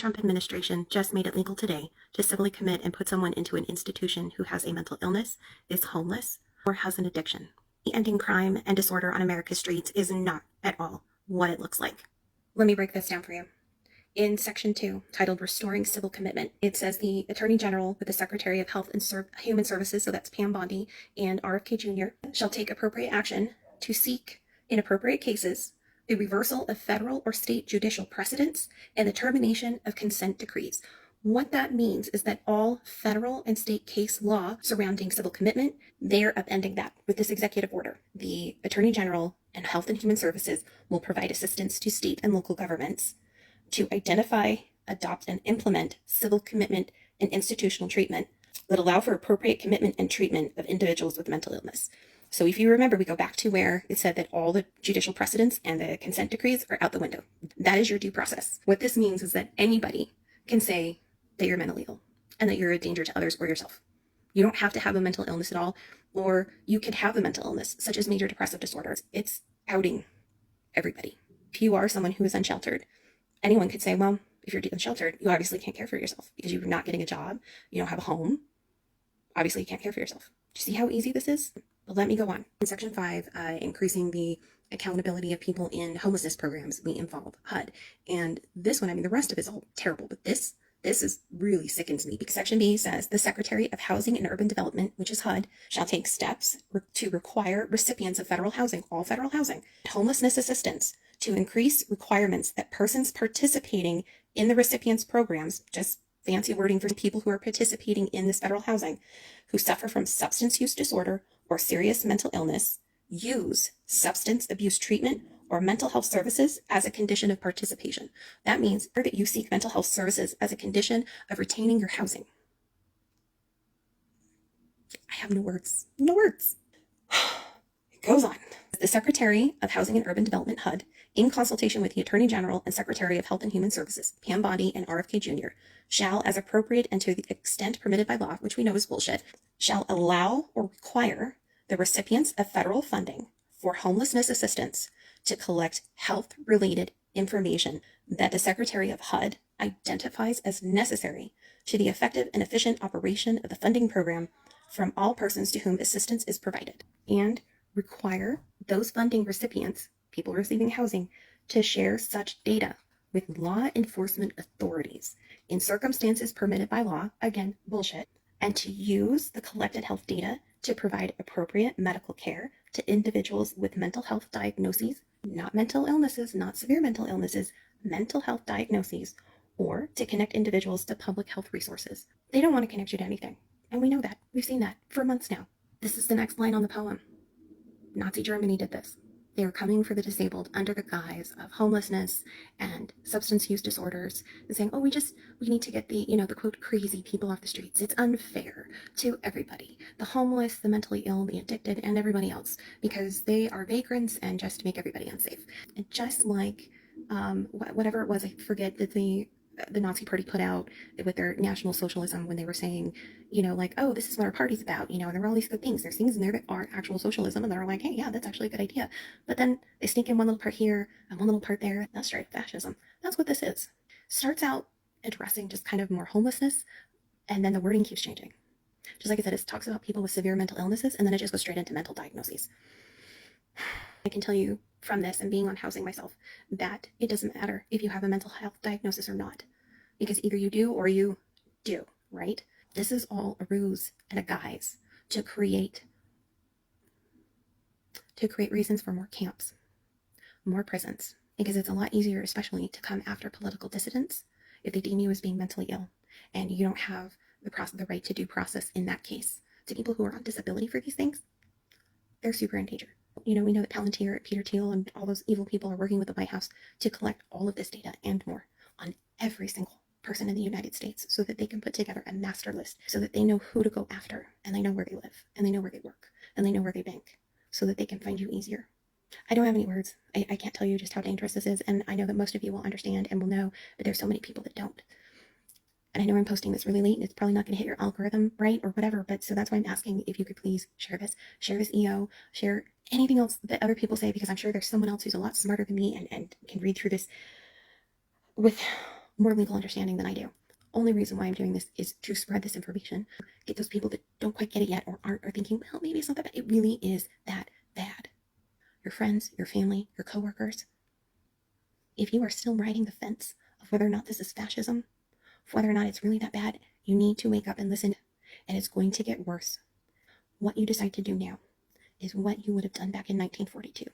Trump administration just made it legal today to civilly commit and put someone into an institution who has a mental illness, is homeless, or has an addiction. Ending crime and disorder on America's streets is not at all what it looks like. Let me break this down for you. In Section 2, titled Restoring Civil Commitment, it says the Attorney General with the Secretary of Health and Human Services, so that's Pam Bondi, and RFK Jr., shall take appropriate action to seek, in appropriate cases, the reversal of federal or state judicial precedents and the termination of consent decrees. What that means is that all federal and state case law surrounding civil commitment, they're upending that with this executive order. The Attorney General and Health and Human Services will provide assistance to state and local governments to identify, adopt, and implement civil commitment and institutional treatment that allow for appropriate commitment and treatment of individuals with mental illness. So if you remember, we go back to where it said that all the judicial precedents and the consent decrees are out the window. That is your due process. What this means is that anybody can say that you're mentally ill and that you're a danger to others or yourself. You don't have to have a mental illness at all, or you could have a mental illness, such as major depressive disorder. It's outing everybody. If you are someone who is unsheltered, anyone could say, well, if you're unsheltered, you obviously can't care for yourself because you're not getting a job, you don't have a home. Obviously, you can't care for yourself. Do you see how easy this is? But let me go on. In Section 5, increasing the accountability of people in homelessness programs, we involve HUD. And this one, the rest of it is all terrible, but this is really sickens me because Section B says the Secretary of Housing and Urban Development, which is HUD, shall take steps to require recipients of federal housing, all federal housing, homelessness assistance, to increase requirements that persons participating in the recipients' programs, just fancy wording for people who are participating in this federal housing, who suffer from substance use disorder or serious mental illness, use substance abuse treatment or mental health services as a condition of participation. That means that you seek mental health services as a condition of retaining your housing. I have no words. No words. It goes on. The Secretary of Housing and Urban Development, HUD, in consultation with the Attorney General and Secretary of Health and Human Services, Pam Bondi and RFK Jr., shall, as appropriate and to the extent permitted by law, which we know is bullshit, shall allow or require the recipients of federal funding for homelessness assistance to collect health-related information that the Secretary of HUD identifies as necessary to the effective and efficient operation of the funding program from all persons to whom assistance is provided, and require those funding recipients, people receiving housing, to share such data with law enforcement authorities in circumstances permitted by law, again, bullshit, and to use the collected health data to provide appropriate medical care to individuals with mental health diagnoses, not mental illnesses, not severe mental illnesses, mental health diagnoses, or to connect individuals to public health resources. They don't want to connect you to anything, and we know that. We've seen that for months now. This is the next line on the poem. Nazi Germany did this. They are coming for the disabled under the guise of homelessness and substance use disorders and saying, oh, we need to get the quote, crazy people off the streets. It's unfair to everybody, the homeless, the mentally ill, the addicted, and everybody else, because they are vagrants and just to make everybody unsafe. And just like whatever it was, I forget that the Nazi party put out with their National Socialism when they were saying, oh, this is what our party's about, and there are all these good things. There's things in there that aren't actual socialism, and they're like, hey, yeah, that's actually a good idea. But then they sneak in one little part here and one little part there. That's straight fascism. That's what this is. Starts out addressing just kind of more homelessness, and then the wording keeps changing. Just like I said, it talks about people with severe mental illnesses, and then it just goes straight into mental diagnoses. I can tell you from this and being on housing myself that it doesn't matter if you have a mental health diagnosis or not, because either you do or you do, right? This is all a ruse and a guise to create reasons for more camps, more prisons, because it's a lot easier, especially, to come after political dissidents if they deem you as being mentally ill and you don't have the right to due process in that case. To people who are on disability for these things, they're super in danger. We know that Palantir, Peter Thiel, and all those evil people are working with the White House to collect all of this data and more on every single person in the United States so that they can put together a master list so that they know who to go after, and they know where they live, and they know where they work, and they know where they bank, so that they can find you easier. I don't have any words. I can't tell you just how dangerous this is, and I know that most of you will understand and will know, but there's so many people that don't. And I know I'm posting this really late, and it's probably not going to hit your algorithm right or whatever, but so that's why I'm asking if you could please share this EO, share anything else that other people say, because I'm sure there's someone else who's a lot smarter than me and can read through this with more legal understanding than I do. Only reason why I'm doing this is to spread this information, get those people that don't quite get it yet or aren't, or thinking, well, maybe it's not that bad. It really is that bad. Your friends, your family, your coworkers, if you are still riding the fence of whether or not this is fascism, whether or not it's really that bad, you need to wake up and listen, and it's going to get worse. What you decide to do now is what you would have done back in 1942.